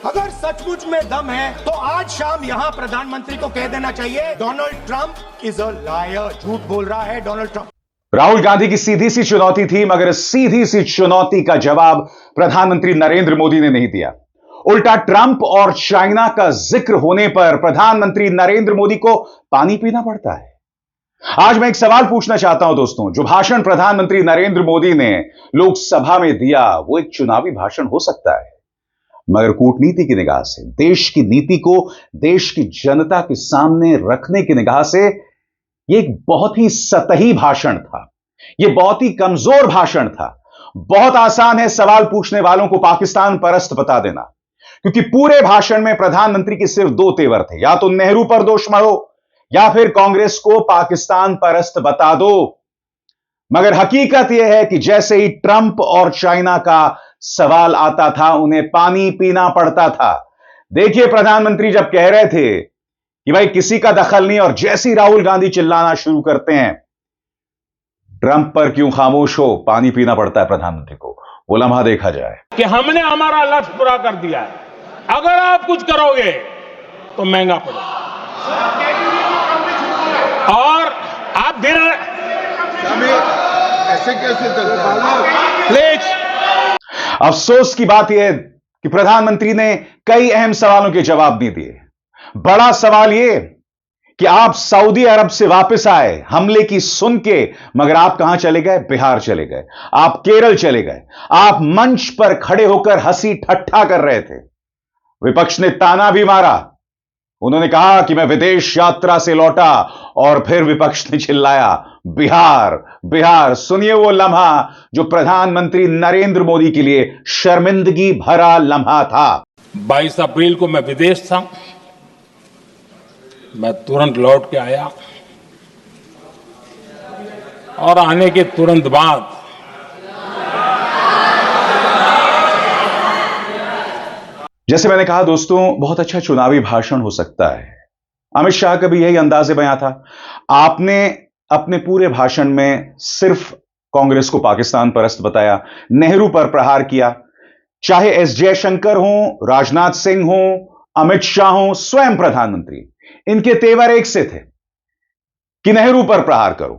अगर सचमुच में दम है तो आज शाम यहाँ प्रधानमंत्री को कह देना चाहिए Donald Trump is a liar. झूठ बोल रहा है डोनाल्ड ट्रंप। राहुल गांधी की सीधी सी चुनौती थी, मगर इस सीधी सी चुनौती का जवाब प्रधानमंत्री नरेंद्र मोदी ने नहीं दिया। उल्टा ट्रंप और चाइना का जिक्र होने पर प्रधानमंत्री नरेंद्र मोदी को पानी पीना पड़ता है। आज मैं एक सवाल पूछना चाहता हूं दोस्तों, जो भाषण प्रधानमंत्री नरेंद्र मोदी ने लोकसभा में दिया वो एक चुनावी भाषण हो सकता है, मगर कूटनीति की निगाह से, देश की नीति को देश की जनता के सामने रखने की निगाह से यह एक बहुत ही सतही भाषण था। यह बहुत ही कमजोर भाषण था। बहुत आसान है सवाल पूछने वालों को पाकिस्तान परस्त बता देना, क्योंकि पूरे भाषण में प्रधानमंत्री के सिर्फ दो तेवर थे, या तो नेहरू पर दोष मढ़ो या फिर कांग्रेस को पाकिस्तान परस्त बता दो। मगर हकीकत यह है कि जैसे ही ट्रंप और चाइना का सवाल आता था उन्हें पानी पीना पड़ता था। देखिए, प्रधानमंत्री जब कह रहे थे कि भाई किसी का दखल नहीं, और जैसे ही राहुल गांधी चिल्लाना शुरू करते हैं ट्रंप पर क्यों खामोश हो, पानी पीना पड़ता है प्रधानमंत्री को। वो लम्हा देखा जाए कि हमने हमारा लक्ष्य पूरा कर दिया है, अगर आप कुछ करोगे तो महंगा पड़ेगा। और आप ऐसे कैसे प्लीज। अफसोस की बात यह है कि प्रधानमंत्री ने कई अहम सवालों के जवाब नहीं दिए। बड़ा सवाल यह कि आप सऊदी अरब से वापस आए हमले की सुन के, मगर आप कहां चले गए? बिहार चले गए, आप केरल चले गए। आप मंच पर खड़े होकर हंसी ठट्ठा कर रहे थे। विपक्ष ने ताना भी मारा। उन्होंने कहा कि मैं विदेश यात्रा से लौटा, और फिर विपक्ष ने चिल्लाया बिहार बिहार। सुनिए वो लम्हा जो प्रधानमंत्री नरेंद्र मोदी के लिए शर्मिंदगी भरा लम्हा था। 22 अप्रैल को मैं विदेश था, मैं तुरंत लौट के आया, और आने के तुरंत बाद जैसे मैंने कहा दोस्तों, बहुत अच्छा चुनावी भाषण हो सकता है। अमित शाह का भी यही अंदाज़े बयां था। आपने अपने पूरे भाषण में सिर्फ कांग्रेस को पाकिस्तान परस्त बताया, नेहरू पर प्रहार किया। चाहे एस जयशंकर हो, राजनाथ सिंह हो, अमित शाह हो, स्वयं प्रधानमंत्री, इनके तेवर एक से थे कि नेहरू पर प्रहार करो,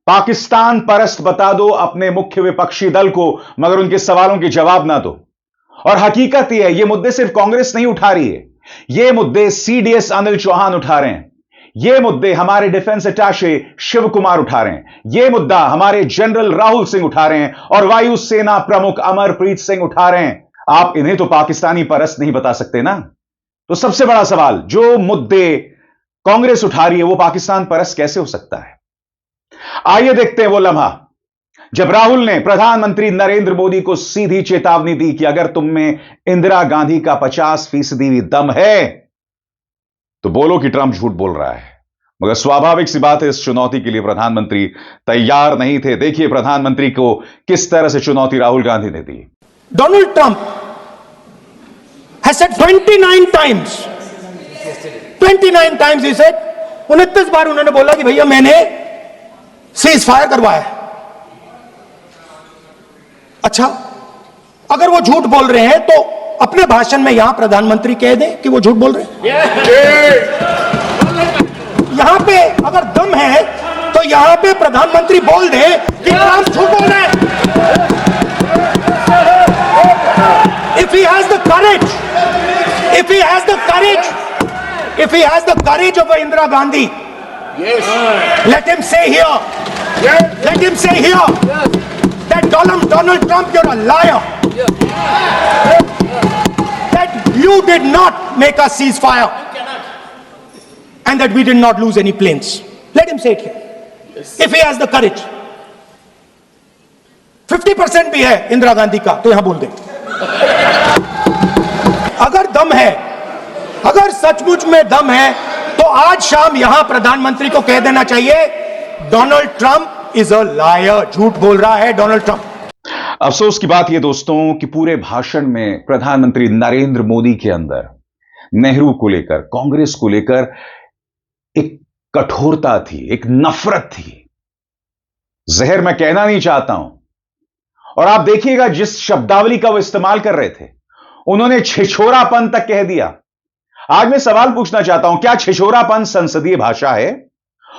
पाकिस्तान परस्त बता दो अपने मुख्य विपक्षी दल को, मगर उनके सवालों के जवाब ना दो। और हकीकत यह है, ये मुद्दे सिर्फ कांग्रेस नहीं उठा रही है, ये मुद्दे सीडीएस अनिल चौहान उठा रहे हैं, ये मुद्दे हमारे डिफेंस अटैचे शिव कुमार उठा रहे हैं, ये मुद्दा हमारे जनरल राहुल सिंह उठा रहे हैं, और वायुसेना प्रमुख अमरप्रीत सिंह उठा रहे हैं। आप इन्हें तो पाकिस्तानी परस्त नहीं बता सकते ना। तो सबसे बड़ा सवाल, जो मुद्दे कांग्रेस उठा रही है वो पाकिस्तान परस्त कैसे हो सकता है? आइए देखते हैं वो लम्हा जब राहुल ने प्रधानमंत्री नरेंद्र मोदी को सीधी चेतावनी दी कि अगर तुम में इंदिरा गांधी का 50% भी दम है तो बोलो कि ट्रंप झूठ बोल रहा है। मगर स्वाभाविक सी बात है, इस चुनौती के लिए प्रधानमंत्री तैयार नहीं थे। देखिए प्रधानमंत्री को किस तरह से चुनौती राहुल गांधी ने दी। Donald Trump has said 29 times, 29 times he said, 29 बार उन्होंने बोला कि भैया मैंने सीज फायर करवाया। अच्छा, अगर वो झूठ बोल रहे हैं तो अपने भाषण में यहां प्रधानमंत्री कह दें कि वो झूठ बोल रहे हैं। यहां पे अगर दम है तो यहां पे प्रधानमंत्री बोल दे कि ट्रंप झूठ बोल रहे हैं। If he has the courage, if he has the courage, if he has the courage of Indira Gandhi, Yes. let him say here, let him say here that Donald Trump, you're a liar. That you did not make a ceasefire and that we did not lose any planes. Let him say it here. If he has the courage. 50% भी है इंदिरा गांधी का, तो यहां बोल दे। अगर दम है, अगर सचमुच में दम है तो आज शाम यहां प्रधानमंत्री को कह देना चाहिए Donald Trump is a liar. झूठ बोल रहा है डोनाल्ड ट्रंप। अफसोस की बात यह दोस्तों कि पूरे भाषण में प्रधानमंत्री नरेंद्र मोदी के अंदर नेहरू को लेकर, कांग्रेस को लेकर एक कठोरता थी, एक नफरत थी। जहर मैं कहना नहीं चाहता हूं, और आप देखिएगा जिस शब्दावली का वो इस्तेमाल कर रहे थे उन्होंने छिछोरापन तक कह दिया। आज मैं सवाल पूछना चाहता हूं, क्या छिछोरापन संसदीय भाषा है?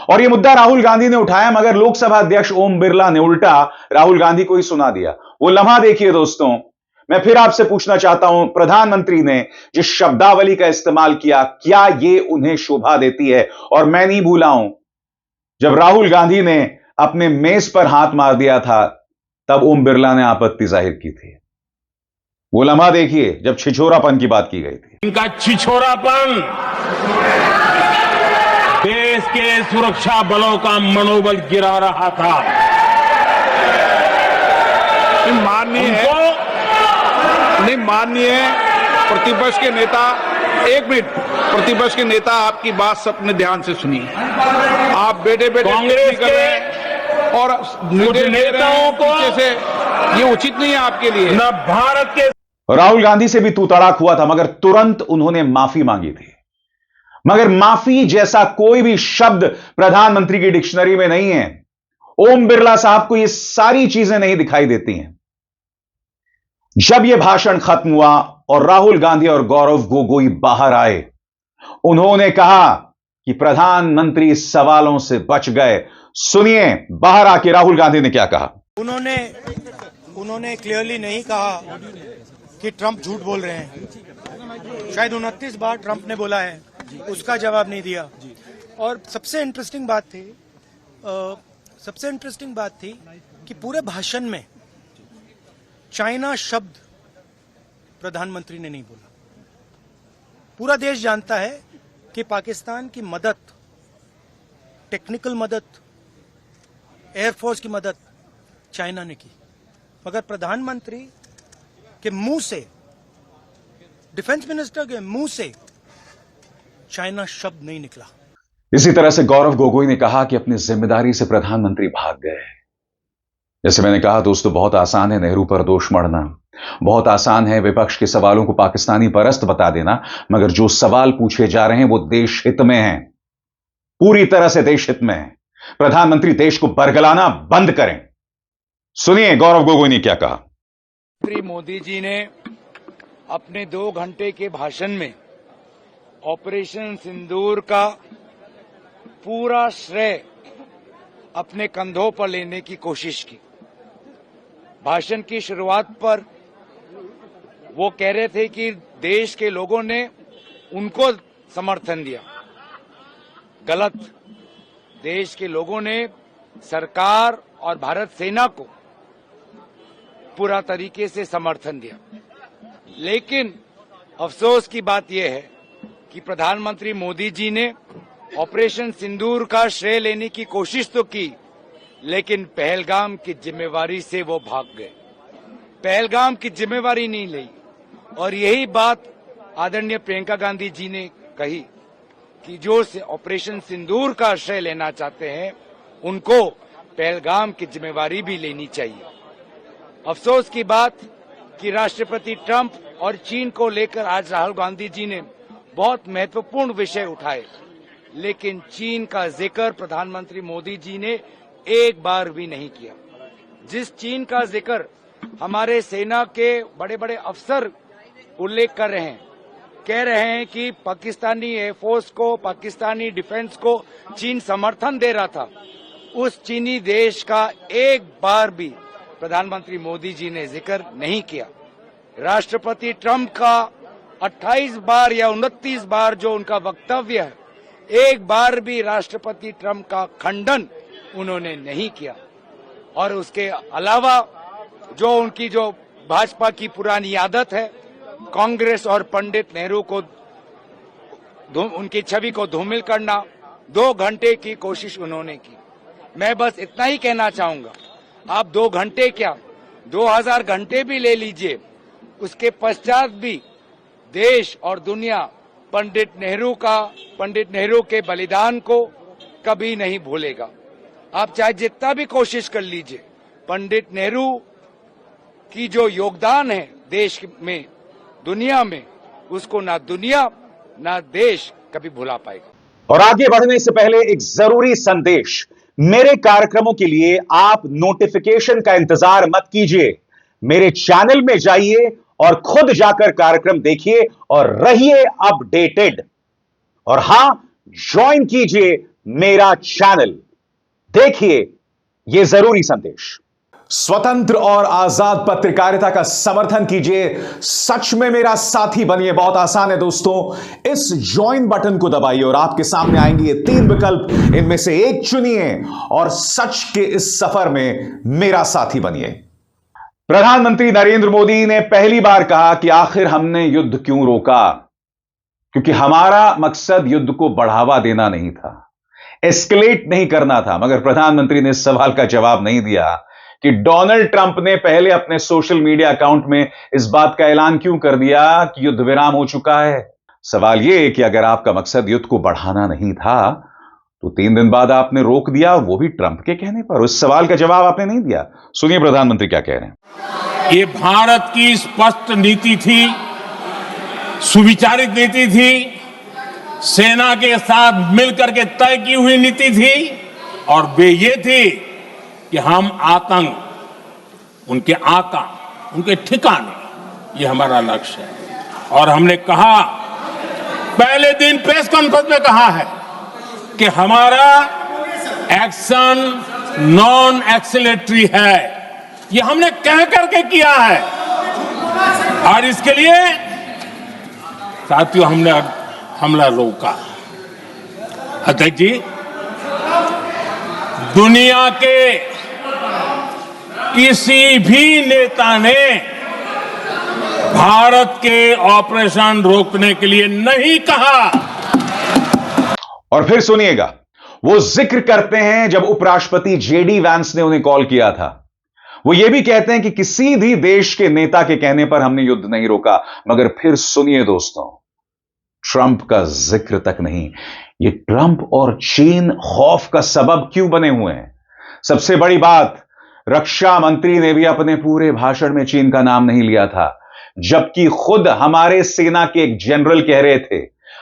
और यह मुद्दा राहुल गांधी ने उठाया, मगर लोकसभा अध्यक्ष ओम बिरला ने उल्टा राहुल गांधी को ही सुना दिया। वो लम्हा देखिए दोस्तों। मैं फिर आपसे पूछना चाहता हूं, प्रधानमंत्री ने जिस शब्दावली का इस्तेमाल किया, क्या यह उन्हें शोभा देती है? और मैं नहीं भूला हूं, जब राहुल गांधी ने अपने मेज पर हाथ मार दिया था, तब ओम बिरला ने आपत्ति जाहिर की थी। वो लम्हा देखिए जब छिछोरापन की बात की गई थी। इनका छिछोरापन देश के सुरक्षा बलों का मनोबल गिरा रहा था। माननीय प्रतिपक्ष के नेता, एक मिनट, प्रतिपक्ष के नेता आपकी बात सबने ध्यान से सुनी। आप बेटे कांग्रेस के और कुछ नेताओं को से ये उचित नहीं है आपके लिए। न भारत के राहुल गांधी से भी तू तड़ाक हुआ था, मगर तुरंत उन्होंने माफी मांगी थी। मगर माफी जैसा कोई भी शब्द प्रधानमंत्री की डिक्शनरी में नहीं है। ओम बिरला साहब को ये सारी चीजें नहीं दिखाई देती हैं। जब यह भाषण खत्म हुआ और राहुल गांधी और गौरव गोगोई बाहर आए, उन्होंने कहा कि प्रधानमंत्री सवालों से बच गए। सुनिए बाहर आके राहुल गांधी ने क्या कहा। उन्होंने क्लियरली नहीं कहा कि ट्रंप झूठ बोल रहे हैं। शायद 29 बार ट्रंप ने बोला है, उसका जवाब नहीं दिया। और सबसे इंटरेस्टिंग बात थी कि पूरे भाषण में चाइना शब्द प्रधानमंत्री ने नहीं बोला। पूरा देश जानता है कि पाकिस्तान की मदद, टेक्निकल मदद, एयरफोर्स की मदद चाइना ने की, मगर प्रधानमंत्री के मुंह से, डिफेंस मिनिस्टर के मुंह से चाइना शब्द नहीं निकला। इसी तरह से गौरव गोगोई ने कहा कि अपनी जिम्मेदारी से प्रधानमंत्री भाग गए। जैसे मैंने कहा दोस्तों, बहुत आसान है नेहरू पर दोष मढ़ना, बहुत आसान है विपक्ष के सवालों को पाकिस्तानी परस्त बता देना, मगर जो सवाल पूछे जा रहे हैं वो देश हित में हैं, पूरी तरह से देश हित में है। प्रधानमंत्री देश को बरगलाना बंद करें। सुनिए गौरव गोगोई ने क्या कहा। श्री मोदी जी ने अपने 2 घंटे के भाषण में ऑपरेशन सिंदूर का पूरा श्रेय अपने कंधों पर लेने की कोशिश की। भाषण की शुरुआत पर वो कह रहे थे कि देश के लोगों ने उनको समर्थन दिया। गलत। देश के लोगों ने सरकार और भारत सेना को पूरा तरीके से समर्थन दिया। लेकिन अफसोस की बात यह है कि प्रधानमंत्री मोदी जी ने ऑपरेशन सिंदूर का श्रेय लेने की कोशिश तो की, लेकिन पहलगाम की जिम्मेवारी से वो भाग गए। पहलगाम की जिम्मेवारी नहीं ली। और यही बात आदरणीय प्रियंका गांधी जी ने कही कि जो ऑपरेशन सिंदूर का श्रेय लेना चाहते हैं, उनको पहलगाम की जिम्मेवारी भी लेनी चाहिए। अफसोस की बात कि राष्ट्रपति ट्रंप और चीन को लेकर आज राहुल गांधी जी ने बहुत महत्वपूर्ण विषय उठाए, लेकिन चीन का जिक्र प्रधानमंत्री मोदी जी ने एक बार भी नहीं किया। जिस चीन का जिक्र हमारे सेना के बड़े बड़े अफसर उल्लेख कर रहे हैं, कह रहे हैं कि पाकिस्तानी एयरफोर्स को, पाकिस्तानी डिफेंस को चीन समर्थन दे रहा था, उस चीनी देश का एक बार भी प्रधानमंत्री मोदी जी ने जिक्र नहीं किया। राष्ट्रपति ट्रंप का 28 बार या 29 बार जो उनका वक्तव्य है, एक बार भी राष्ट्रपति ट्रंप का खंडन उन्होंने नहीं किया। और उसके अलावा जो उनकी जो भाजपा की पुरानी आदत है, कांग्रेस और पंडित नेहरू को उनकी छवि को धूमिल करना, 2 घंटे की कोशिश उन्होंने की। मैं बस इतना ही कहना चाहूंगा, आप 2 घंटे क्या 2000 घंटे भी ले लीजिए, उसके पश्चात भी देश और दुनिया पंडित नेहरू के बलिदान को कभी नहीं भूलेगा। आप चाहे जितना भी कोशिश कर लीजिए, पंडित नेहरू की जो योगदान है देश में, दुनिया में, उसको ना दुनिया ना देश कभी भुला पाएगा। और आगे बढ़ने से पहले एक जरूरी संदेश, मेरे कार्यक्रमों के लिए आप नोटिफिकेशन का इंतजार मत कीजिए, मेरे चैनल में जाइए और खुद जाकर कार्यक्रम देखिए और रहिए अपडेटेड। और हां, ज्वाइन कीजिए मेरा चैनल, देखिए यह जरूरी संदेश। स्वतंत्र और आजाद पत्रकारिता का समर्थन कीजिए, सच में मेरा साथी बनिए। बहुत आसान है दोस्तों, इस ज्वाइन बटन को दबाइए और आपके सामने आएंगे ये 3 विकल्प, इनमें से एक चुनिए और सच के इस सफर में मेरा साथी बनिए। प्रधानमंत्री नरेंद्र मोदी ने पहली बार कहा कि आखिर हमने युद्ध क्यों रोका, क्योंकि हमारा मकसद युद्ध को बढ़ावा देना नहीं था, एस्केलेट नहीं करना था। मगर प्रधानमंत्री ने इस सवाल का जवाब नहीं दिया कि डोनाल्ड ट्रंप ने पहले अपने सोशल मीडिया अकाउंट में इस बात का ऐलान क्यों कर दिया कि युद्ध विराम हो चुका है। सवाल यह है कि अगर आपका मकसद युद्ध को बढ़ाना नहीं था तो 3 दिन बाद आपने रोक दिया, वो भी ट्रंप के कहने पर। उस सवाल का जवाब आपने नहीं दिया। सुनिए प्रधानमंत्री क्या कह रहे हैं। ये भारत की स्पष्ट नीति थी, सुविचारित नीति थी, सेना के साथ मिलकर के तय की हुई नीति थी, और वे ये थी कि हम आतंक, उनके आका, उनके ठिकाने, ये हमारा लक्ष्य है। और हमने कहा, पहले दिन प्रेस कॉन्फ्रेंस में कहा है कि हमारा एक्शन नॉन एक्सीलेटरी है। ये हमने कह करके किया है, और इसके लिए साथियों हमने हमला रोका। अध्यक्ष जी, दुनिया के किसी भी नेता ने भारत के ऑपरेशन रोकने के लिए नहीं कहा। और फिर सुनिएगा, वो जिक्र करते हैं जब उपराष्ट्रपति जेडी वैंस ने उन्हें कॉल किया था। वो ये भी कहते हैं कि किसी भी देश के नेता के कहने पर हमने युद्ध नहीं रोका। मगर फिर सुनिए दोस्तों, ट्रंप का जिक्र तक नहीं। ये ट्रंप और चीन खौफ का सबब क्यों बने हुए हैं? सबसे बड़ी बात, रक्षा मंत्री ने भी अपने पूरे भाषण में चीन का नाम नहीं लिया था, जबकि खुद हमारे सेना के एक जनरल कह रहे थे,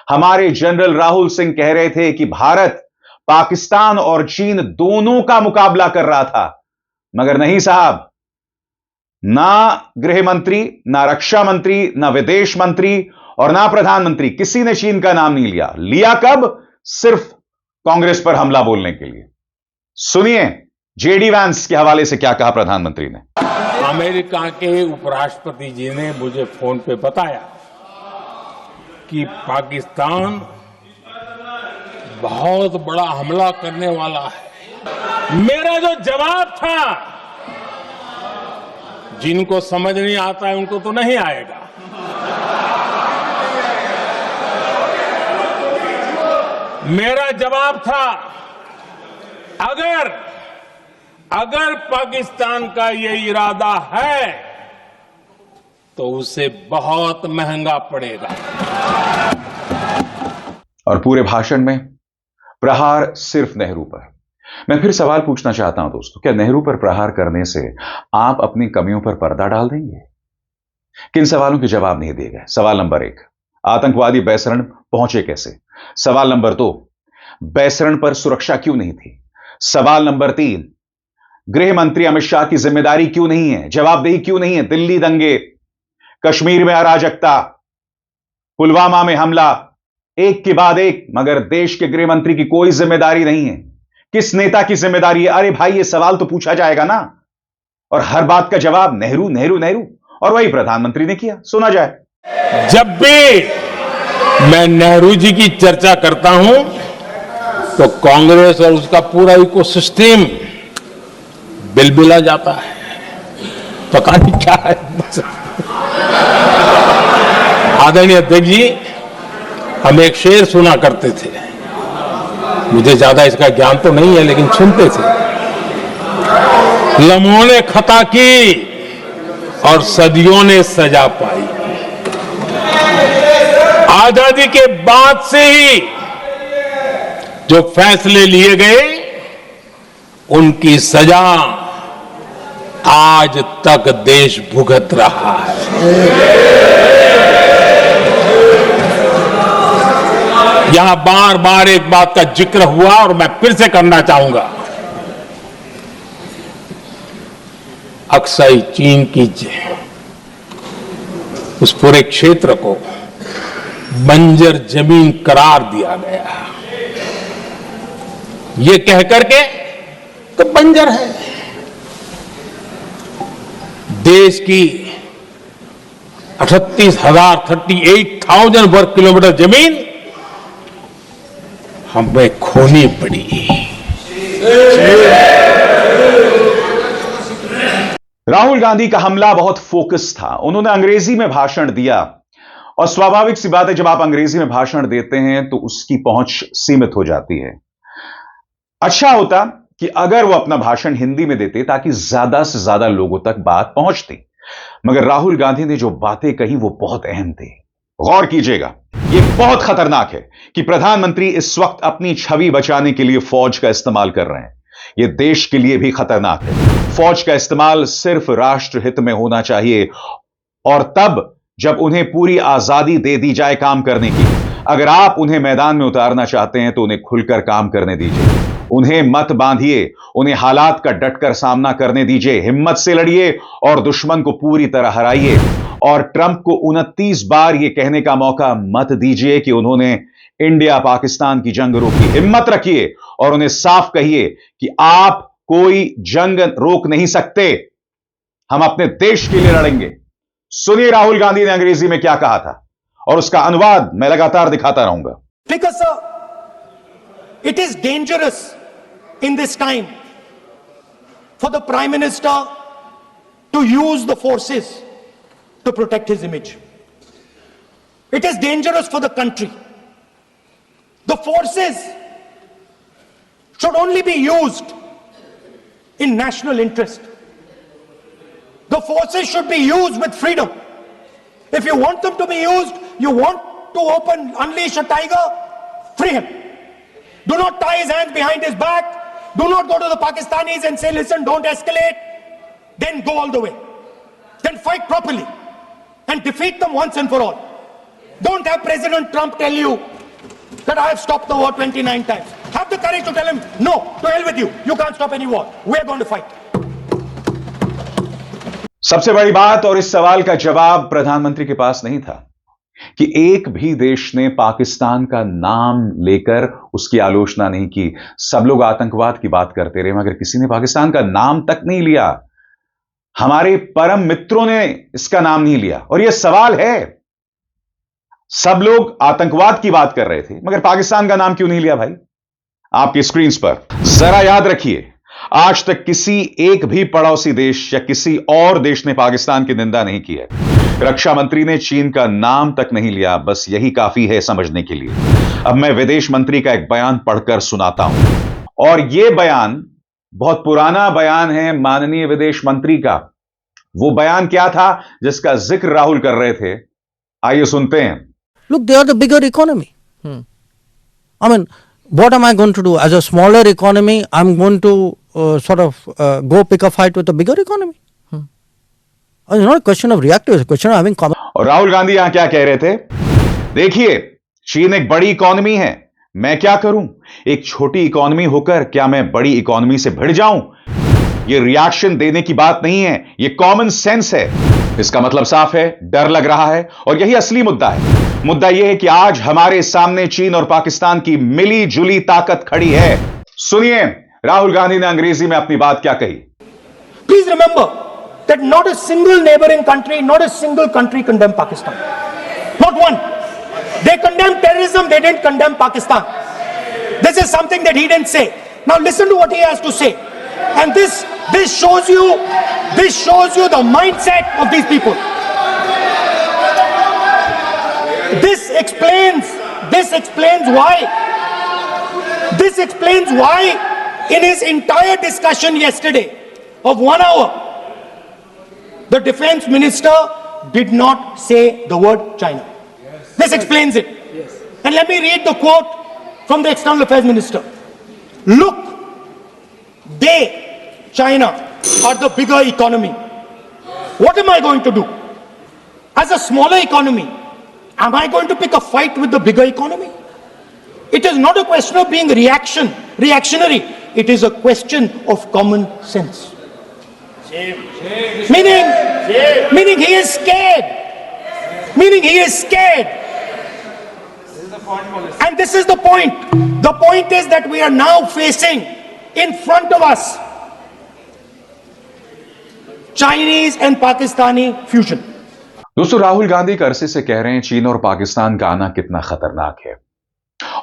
हमारे जनरल राहुल सिंह कह रहे थे कि भारत पाकिस्तान और चीन दोनों का मुकाबला कर रहा था। मगर नहीं साहब, ना गृह मंत्री, ना रक्षा मंत्री, ना विदेश मंत्री और ना प्रधानमंत्री, किसी ने चीन का नाम नहीं लिया। लिया कब? सिर्फ कांग्रेस पर हमला बोलने के लिए। सुनिए जेडी वैंस के हवाले से क्या कहा प्रधानमंत्री ने। अमेरिका के उपराष्ट्रपति जी ने मुझे फोन पे बताया कि पाकिस्तान बहुत बड़ा हमला करने वाला है। मेरा जो जवाब था, जिनको समझ नहीं आता है उनको तो नहीं आएगा, मेरा जवाब था, अगर पाकिस्तान का ये इरादा है तो उसे बहुत महंगा पड़ेगा। और पूरे भाषण में प्रहार सिर्फ नेहरू पर। मैं फिर सवाल पूछना चाहता हूं दोस्तों, क्या नेहरू पर प्रहार करने से आप अपनी कमियों पर पर्दा डाल देंगे? किन सवालों के जवाब नहीं दिए गए? सवाल नंबर 1, आतंकवादी बैसरण पहुंचे कैसे? सवाल नंबर 2, बैसरण पर सुरक्षा क्यों नहीं थी? सवाल नंबर 3, गृह मंत्री अमित शाह की जिम्मेदारी क्यों नहीं है, जवाबदेही क्यों नहीं है? दिल्ली दंगे, कश्मीर में अराजकता, पुलवामा में हमला, एक के बाद एक, मगर देश के गृह मंत्री की कोई जिम्मेदारी नहीं है। किस नेता की जिम्मेदारी है? अरे भाई, ये सवाल तो पूछा जाएगा ना। और हर बात का जवाब नेहरू नेहरू नेहरू, और वही प्रधानमंत्री ने किया। सुना जाए। जब भी मैं नेहरू जी की चर्चा करता हूं तो कांग्रेस और उसका पूरा इकोसिस्टम बिलबिला जाता है, पता नहीं क्या है। आदरणीय अध्यक्ष जी, हम एक शेर सुना करते थे, मुझे ज्यादा इसका ज्ञान तो नहीं है लेकिन सुनते थे। लम्हों ने खता की और सदियों ने सजा पाई। आजादी के बाद से ही जो फैसले लिए गए उनकी सजा आज तक देश भुगत रहा है। यहां बार बार एक बात का जिक्र हुआ और मैं फिर से करना चाहूंगा। अक्सई चीन की उस पूरे क्षेत्र को बंजर जमीन करार दिया गया, ये कह करके तो बंजर है। देश की 38,000 वर्ग किलोमीटर जमीन हमें खोनी पड़ी। राहुल गांधी का हमला बहुत फोकस था। उन्होंने अंग्रेजी में भाषण दिया और स्वाभाविक सी बात है, जब आप अंग्रेजी में भाषण देते हैं तो उसकी पहुंच सीमित हो जाती है। अच्छा होता कि अगर वो अपना भाषण हिंदी में देते ताकि ज्यादा से ज्यादा लोगों तक बात पहुंचती, मगर राहुल गांधी ने जो बातें कही वो बहुत अहम थी। गौर कीजिएगा, यह बहुत खतरनाक है कि प्रधानमंत्री इस वक्त अपनी छवि बचाने के लिए फौज का इस्तेमाल कर रहे हैं। यह देश के लिए भी खतरनाक है। फौज का इस्तेमाल सिर्फ राष्ट्रहित में होना चाहिए और तब जब उन्हें पूरी आजादी दे दी जाए काम करने की। अगर आप उन्हें मैदान में उतारना चाहते हैं तो उन्हें खुलकर काम करने दीजिए, उन्हें मत बांधिए, उन्हें हालात का डटकर सामना करने दीजिए, हिम्मत से लड़िए और दुश्मन को पूरी तरह हराइए। और ट्रंप को 29 बार यह कहने का मौका मत दीजिए कि उन्होंने इंडिया पाकिस्तान की जंग रोकी। हिम्मत रखिए और उन्हें साफ कहिए कि आप कोई जंग रोक नहीं सकते, हम अपने देश के लिए लड़ेंगे। सुनिए राहुल गांधी ने अंग्रेजी में क्या कहा था और उसका अनुवाद मैं लगातार दिखाता रहूंगा। Because sir, it is dangerous in this time for the Prime Minister to use the forces to protect his image. It is dangerous for the country. The forces should only be used in national interest. The forces should be used with freedom. If you want them to be used, you want to unleash a tiger, free him. Do not tie his hands behind his back. Do not go to the Pakistanis and say, listen, don't escalate. Then go all the way. Then fight properly and defeat them once and for all. Don't have President Trump tell you that I have stopped the war 29 times. Have the courage to tell him, no, to hell with you. You can't stop any war. We're going to fight. सबसे बड़ी बात और इस सवाल का जवाब प्रधानमंत्री के पास नहीं था कि एक भी देश ने पाकिस्तान का नाम लेकर उसकी आलोचना नहीं की। सब लोग आतंकवाद की बात करते रहे मगर किसी ने पाकिस्तान का नाम तक नहीं लिया। हमारे परम मित्रों ने इसका नाम नहीं लिया और यह सवाल है। सब लोग आतंकवाद की बात कर रहे थे मगर पाकिस्तान का नाम क्यों नहीं लिया भाई? आपकी स्क्रीन पर जरा याद रखिए, आज तक किसी एक भी पड़ोसी देश या किसी और देश ने पाकिस्तान की निंदा नहीं की है। रक्षा मंत्री ने चीन का नाम तक नहीं लिया, बस यही काफी है समझने के लिए। अब मैं विदेश मंत्री का एक बयान पढ़कर सुनाता हूं और यह बयान बहुत पुराना बयान है माननीय विदेश मंत्री का। वो बयान क्या था जिसका जिक्र राहुल कर रहे थे, आइए सुनते हैं। Look, they are the bigger economy. I mean, what am I going to do? As a smaller economy, I'm going to go pick a fight with a bigger economy. It's not a question of reactive, it's a question of having common. और राहुल गांधी यहां क्या कह रहे थे? देखिए, चीन एक बड़ी इकोनॉमी है, मैं क्या करूं? एक छोटी इकोनॉमी होकर क्या मैं बड़ी इकोनॉमी से भिड़ जाऊं? यह रिएक्शन देने की बात नहीं है, यह कॉमन सेंस है। इसका मतलब साफ है, डर लग रहा है और यही असली मुद्दा है। मुद्दा यह है कि आज हमारे सामने चीन और पाकिस्तान की मिली जुली ताकत खड़ी है। सुनिए राहुल गांधी ने अंग्रेजी में अपनी बात क्या कही। Please remember that not a single neighboring country, not a single country condemned Pakistan. Not one. They condemned terrorism, they didn't condemn Pakistan. This is something that he didn't say. Now listen to what he has to say. And this shows you the mindset of these people. This explains why in his entire discussion yesterday of 1 hour, the defense minister did not say the word China. This explains it. And let me read the quote from the external affairs minister. Look, China, are the bigger economy. What am I going to do? As a smaller economy, am I going to pick a fight with the bigger economy? It is not a question of being reactionary. It is a question of common sense. Meaning he is scared. Meaning he is scared. And this is the point. The point is that we are now facing in front of us Chinese and Pakistani fusion. दोस्तों, राहुल गांधी एक अरसे से कह रहे हैं चीन और पाकिस्तान का आना कितना खतरनाक है,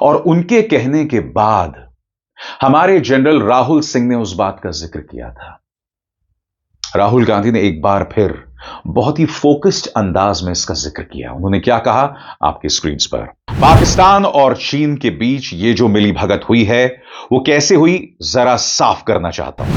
और उनके कहने के बाद हमारे जनरल राहुल सिंह ने उस बात का जिक्र किया था। राहुल गांधी ने एक बार फिर बहुत ही फोकस्ड अंदाज में इसका जिक्र किया। उन्होंने क्या कहा आपकी स्क्रीन पर। पाकिस्तान और चीन के बीच ये जो मिली भगत हुई है वो कैसे हुई जरा साफ करना चाहता हूं,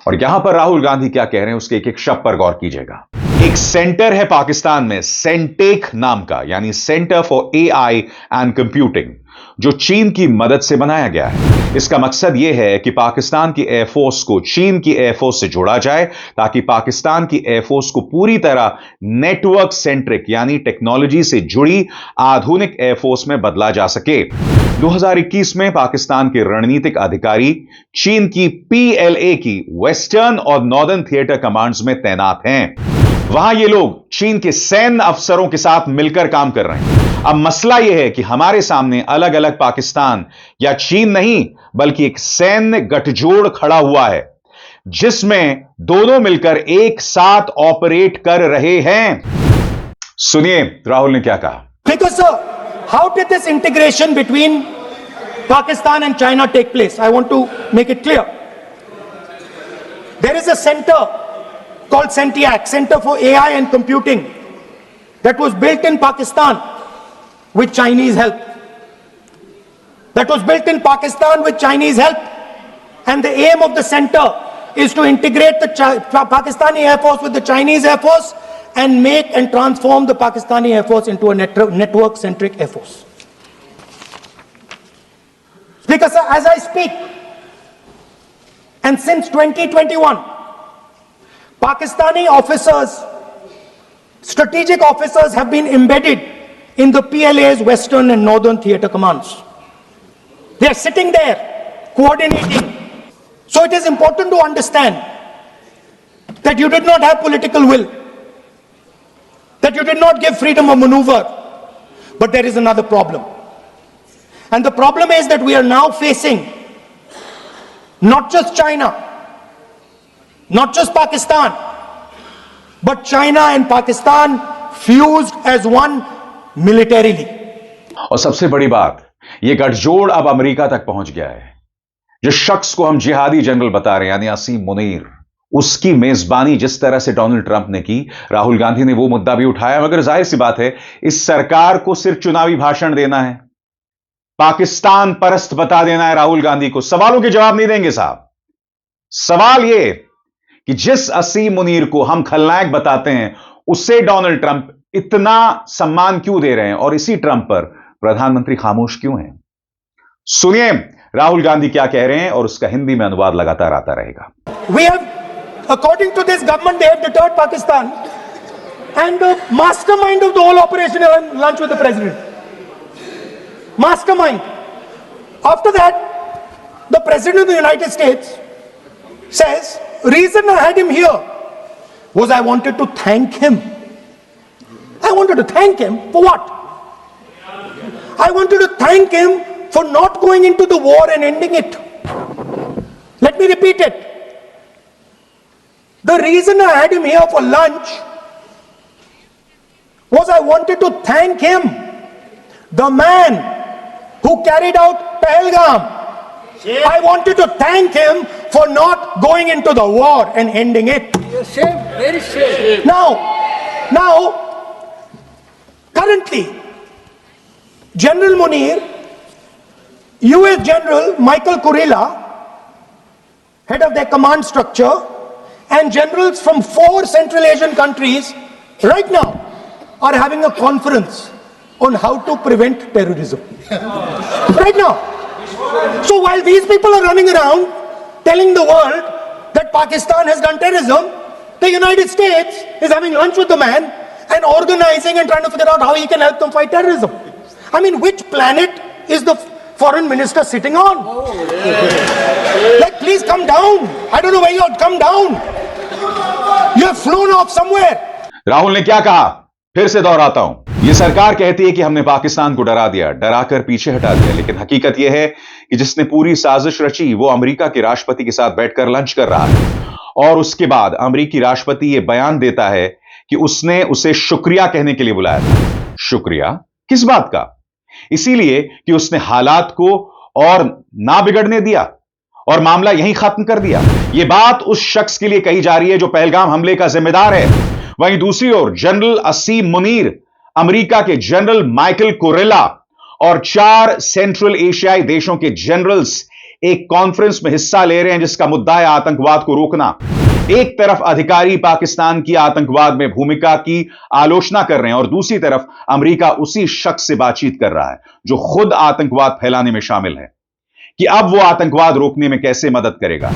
और यहां पर राहुल गांधी क्या कह रहे हैं उसके एक एक शब्द पर गौर कीजिएगा। एक सेंटर है पाकिस्तान में सेंटेक नाम का, यानी centre for AI and computing, जो चीन की मदद से बनाया गया है। इसका मकसद यह है कि पाकिस्तान की एयरफोर्स को चीन की एयरफोर्स से जोड़ा जाए, ताकि पाकिस्तान की एयरफोर्स को पूरी तरह नेटवर्क सेंट्रिक यानी टेक्नोलॉजी से जुड़ी आधुनिक एयरफोर्स में बदला जा सके। 2021 में पाकिस्तान के रणनीतिक अधिकारी चीन की पीएलए की वेस्टर्न और नॉर्दर्न थिएटर कमांड्स में तैनात हैं। वहां ये लोग चीन के सैन्य अफसरों के साथ मिलकर काम कर रहे हैं। अब मसला यह है कि हमारे सामने अलग अलग पाकिस्तान या चीन नहीं, बल्कि एक सैन्य गठजोड़ खड़ा हुआ है, जिसमें दोनों मिलकर एक साथ ऑपरेट कर रहे हैं। सुनिए राहुल ने क्या कहा। Because sir, how did this integration between Pakistan and China take place? I want to make it clear. There is a center called CENTIAC, Center for AI and Computing, that was built in Pakistan with Chinese help. That was built in Pakistan with Chinese help. And the aim of the center is to integrate the Pakistani Air Force with the Chinese Air Force and make and transform the Pakistani Air Force into a network-centric Air Force. Because as I speak, and since 2021, Pakistani officers, strategic officers have been embedded in the PLA's Western and Northern Theater Commands. They are sitting there, coordinating. So it is important to understand that you did not have political will, that you did not give freedom of maneuver, but there is another problem. And the problem is that we are now facing not just China, not just Pakistan, but China and Pakistan fused as one militarily. और सबसे बड़ी बात, यह गठजोड़ अब America तक पहुंच गया है। जिस शख्स को हम जिहादी जनरल बता रहे हैं, यानी असीम मुनीर, उसकी मेजबानी जिस तरह से डोनाल्ड ट्रंप ने की, राहुल गांधी ने वो मुद्दा भी उठाया। मगर जाहिर सी बात है, इस सरकार को सिर्फ चुनावी भाषण देना है, पाकिस्तान परस्त बता देना है राहुल गांधी को। सवालों के जवाब नहीं देंगे साहब। सवाल यह कि जिस असीम मुनीर को हम खलनायक बताते हैं, उससे डोनाल्ड ट्रंप इतना सम्मान क्यों दे रहे हैं, और इसी ट्रंप पर प्रधानमंत्री खामोश क्यों हैं? सुनिए राहुल गांधी क्या कह रहे हैं, और उसका हिंदी में अनुवाद लगातार आता रहेगा। We have, according to this government, they have deterred Pakistan, and the mastermind of the whole operation is lunch with the president. Mastermind. After that, the president of the United States says, reason I had him here was I wanted to thank him. I wanted to thank him for what? I wanted to thank him for not going into the war and ending it. Let me repeat it. The reason I had him here for lunch was I wanted to thank him, the man who carried out Pahalgam. I wanted to thank him for not going into the war and ending it. Shame, very shame. Now, currently, General Munir, US General Michael Kurilla, head of their command structure, and generals from 4 Central Asian countries right now are having a conference on how to prevent terrorism. Right now. So while these people are running around telling the world that Pakistan has done terrorism, the United States is having lunch with the man and organizing and trying to figure out how he can help them fight terrorism. I mean, which planet is the foreign minister sitting on? Like, please come down. I don't know where you are. Come down. You have flown off somewhere. Rahul ने क्या कहा? फिर से दोहराता हूं, यह सरकार कहती है कि हमने पाकिस्तान को डरा दिया, डराकर पीछे हटा दिया, लेकिन हकीकत यह है कि जिसने पूरी साजिश रची वो अमेरिका के राष्ट्रपति के साथ बैठकर लंच कर रहा है और उसके बाद अमेरिकी राष्ट्रपति यह बयान देता है कि उसने उसे शुक्रिया कहने के लिए बुलाया था। शुक्रिया किस बात का? इसीलिए कि उसने हालात को और ना बिगड़ने दिया और मामला यहीं खत्म कर दिया। यह बात उस शख्स के लिए कही जा रही है जो पहलगाम हमले का जिम्मेदार है। वहीं दूसरी ओर जनरल असीम मुनीर, अमेरिका के जनरल माइकल कोरेला और 4 सेंट्रल एशियाई देशों के जनरल्स एक कॉन्फ्रेंस में हिस्सा ले रहे हैं जिसका मुद्दा है आतंकवाद को रोकना। एक तरफ अधिकारी पाकिस्तान की आतंकवाद में भूमिका की आलोचना कर रहे हैं और दूसरी तरफ अमेरिका उसी शख्स से बातचीत कर रहा है जो खुद आतंकवाद फैलाने में शामिल है कि अब वो आतंकवाद रोकने में कैसे मदद करेगा।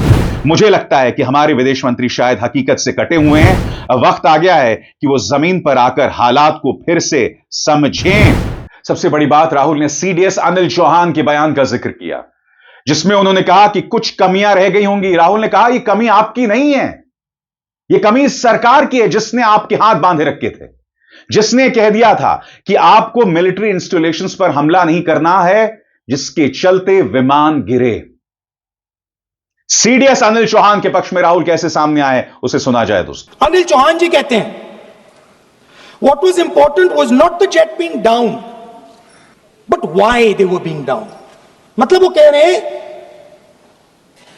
मुझे लगता है कि हमारे विदेश मंत्री शायद हकीकत से कटे हुए हैं। अब वक्त आ गया है कि वो जमीन पर आकर हालात को फिर से समझें। सबसे बड़ी बात, राहुल ने सीडीएस अनिल चौहान के बयान का जिक्र किया जिसमें उन्होंने कहा कि कुछ कमियां रह गई होंगी। राहुल ने कहा यह कमी आपकी नहीं है, यह कमी सरकार की है जिसने आपके हाथ बांधे रखे थे, जिसने कह दिया था कि आपको मिलिट्री इंस्टॉलेशंस पर हमला नहीं करना है, जिसके चलते विमान गिरे। सीडीएस अनिल चौहान के पक्ष में राहुल कैसे सामने आए उसे सुना जाए दोस्तों। अनिल चौहान जी कहते हैं what was important was not the jet being down but why they were being down। मतलब वो कह रहे हैं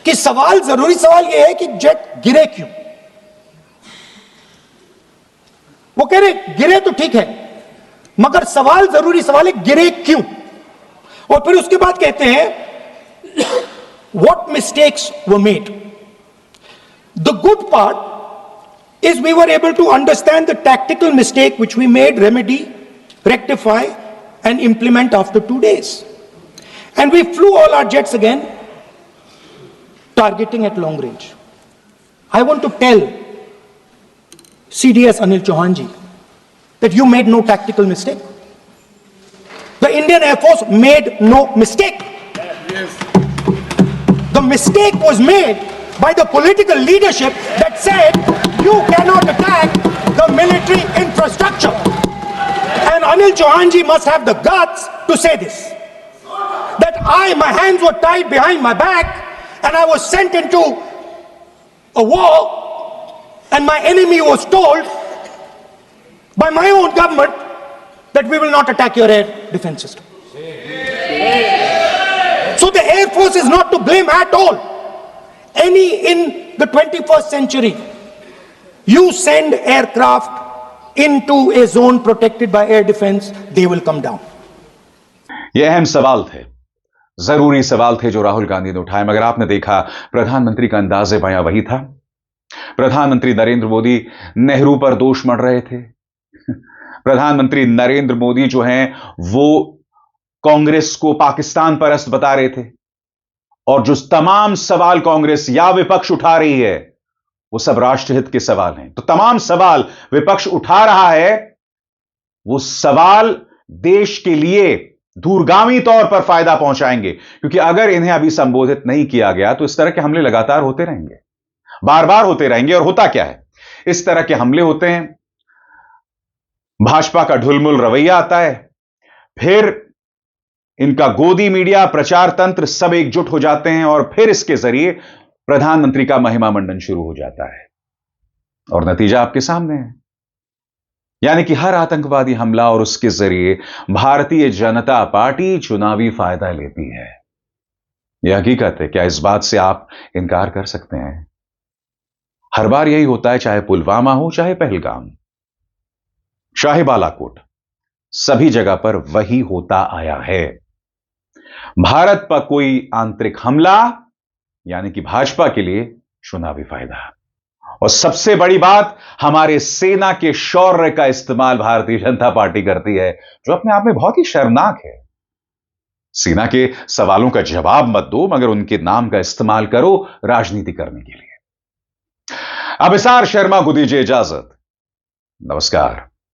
कि जरूरी सवाल यह है कि जेट गिरे क्यों। वो कह रहे गिरे तो ठीक है मगर जरूरी सवाल है गिरे क्यों। और फिर उसके बाद कहते हैं what mistakes were made। The good part is we were able to understand the tactical mistake which we made, remedy, rectify and implement after 2 days, and we flew all our jets again targeting at long range। I want to tell CDS Anil Chauhan ji that you made no tactical mistake। The Indian Air Force made no mistake। The mistake was made by the political leadership that said you cannot attack the military infrastructure, and Anil Chauhan ji must have the guts to say this, that my hands were tied behind my back and I was sent into a war and my enemy was told by my own government that we will not attack your air defense system। So the Air Force is not to blame at all। In the 21st century, you send aircraft into a zone protected by air defense, they will come down। ये अहम सवाल थे, जरूरी सवाल थे जो राहुल गांधी ने उठाए, मगर आपने देखा प्रधानमंत्री का अंदाजे बयां वही था। प्रधानमंत्री नरेंद्र मोदी नेहरू पर दोष मढ़ रहे थे। प्रधानमंत्री नरेंद्र मोदी जो हैं वो कांग्रेस को पाकिस्तान परस्त बता रहे थे और जो तमाम सवाल कांग्रेस या विपक्ष उठा रही है वो सब राष्ट्रहित के सवाल हैं। तो तमाम सवाल विपक्ष उठा रहा है, वो सवाल देश के लिए दूरगामी तौर पर फायदा पहुंचाएंगे, क्योंकि अगर इन्हें अभी संबोधित नहीं किया गया तो इस तरह के हमले लगातार होते रहेंगे, बार बार होते रहेंगे। और होता क्या है, इस तरह के हमले होते हैं, भाजपा का ढुलमुल रवैया आता है, फिर इनका गोदी मीडिया, प्रचार तंत्र सब एकजुट हो जाते हैं और फिर इसके जरिए प्रधानमंत्री का महिमा मंडन शुरू हो जाता है और नतीजा आपके सामने है। यानी कि हर आतंकवादी हमला और उसके जरिए भारतीय जनता पार्टी चुनावी फायदा लेती है। यह हकीकत है, क्या इस बात से आप इनकार कर सकते हैं? हर बार यही होता है, चाहे पुलवामा हो, चाहे पहलगाम, चाहे बालाकोट, सभी जगह पर वही होता आया है। भारत पर कोई आंतरिक हमला यानी कि भाजपा के लिए चुनावी फायदा। और सबसे बड़ी बात, हमारे सेना के शौर्य का इस्तेमाल भारतीय जनता पार्टी करती है, जो अपने आप में बहुत ही शर्मनाक है। सेना के सवालों का जवाब मत दो, मगर उनके नाम का इस्तेमाल करो राजनीति करने के लिए। अब इसार शर्मा को दीजिए इजाजत। नमस्कार।